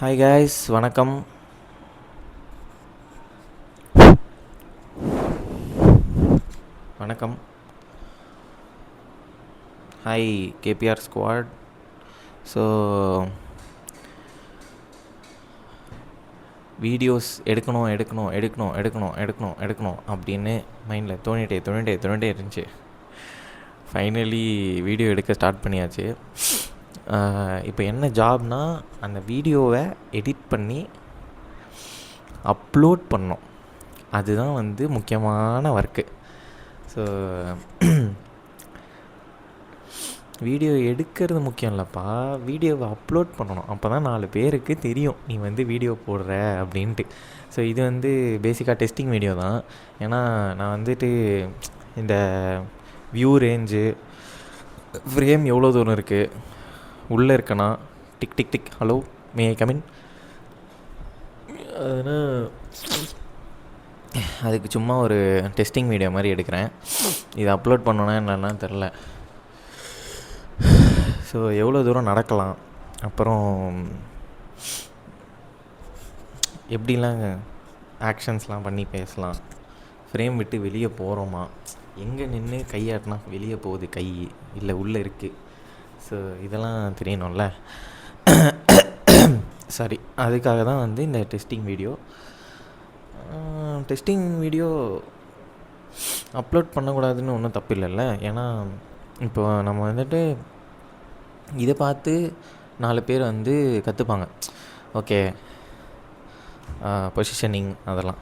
Hi guys, வணக்கம். வணக்கம். Hi KPR squad. So videos எடுக்கணும் அப்படின்னு மைண்டில் தோணிட்டே இருந்துச்சு. ஃபைனலி வீடியோ எடுக்க ஸ்டார்ட் பண்ணியாச்சு. இப்போ என்ன ஜாப்னால், அந்த வீடியோவை எடிட் பண்ணி அப்லோட் பண்ணோம். அதுதான் வந்து முக்கியமான ஒர்க்கு. ஸோ வீடியோ எடுக்கிறது முக்கியம் இல்லைப்பா, வீடியோவை அப்லோட் பண்ணணும். அப்போ தான் 4 பேருக்கு தெரியும் நீ வந்து வீடியோ போடுற அப்படின்ட்டு. ஸோ இது வந்து பேசிக்காக டெஸ்டிங் வீடியோ தான். ஏன்னா நான் வந்துட்டு இந்த வியூ ரேஞ்சு, ஃப்ரேம் எவ்வளோ தூரம் இருக்குது, உள்ளே இருக்கனா, tick tick tick hello may I come in, அதுக்கு சும்மா ஒரு டெஸ்டிங் வீடியோ மாதிரி எடுக்கிறேன். இதை அப்லோட் பண்ணோன்னா என்னென்னா தெரில. ஸோ எவ்வளோ தூரம் நடக்கலாம், அப்புறம் எப்படிலாம் ஆக்ஷன்ஸ்லாம் பண்ணி பேசலாம், ஃப்ரேம் விட்டு வெளியே போகிறோமா, எங்கே நின்று கையாட்டினா வெளியே போகுது கை இல்லை உள்ளே இருக்குது. ஸோ இதெல்லாம் தெரியணும்ல. சாரி, அதுக்காக தான் வந்து இந்த டெஸ்டிங் வீடியோ அப்லோட் பண்ணக்கூடாதுன்னு ஒன்றும் தப்பு இல்லைல்ல. ஏன்னா இப்போ நம்ம வந்துட்டு இதை பார்த்து 4 பேர் வந்து கற்றுப்பாங்க. ஓகே, பொசிஷனிங் அதெல்லாம்.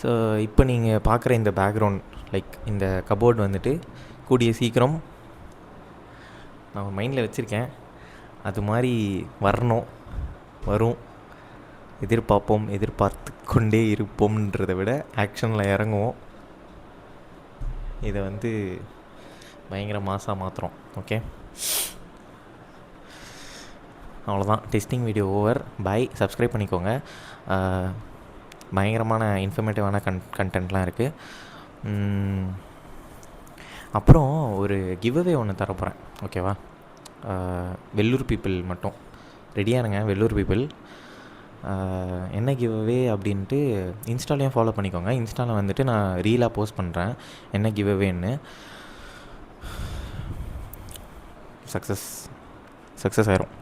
ஸோ இப்போ நீங்கள் பார்க்குற இந்த பேக்ரவுண்ட், லைக் இந்த கபோர்டு வந்துட்டு கூடிய சீக்கிரம் நான் மைண்டில் வச்சுருக்கேன். அது மாதிரி வரும். எதிர்பார்த்து கொண்டே இருப்போம்ன்றதை விட ஆக்ஷனில் இறங்குவோம். இதை வந்து பயங்கர மாசாக மாற்றுறோம். ஓகே, அவ்வளோதான். Testing video over. Bye. Subscribe பண்ணிக்கோங்க. பயங்கரமான இன்ஃபர்மேட்டிவான கண்டென்ட்லாம் இருக்குது. அப்புறம் ஒரு கிவ்அவே ஒன்று தரப்போகிறேன், ஓகேவா? வெள்ளூர் பீப்புள் மட்டும் ரெடியாக இருங்க. வெள்ளூர் பீப்புள் என்ன கிவ்அவே அப்படின்ட்டு இன்ஸ்டாலையும் ஃபாலோ பண்ணிக்கோங்க. இன்ஸ்டாவில் வந்துட்டு நான் ரீலாக போஸ்ட் பண்ணுறேன் என்ன கிவ்அவேன்னு. சக்ஸஸ் ஆயிரும்.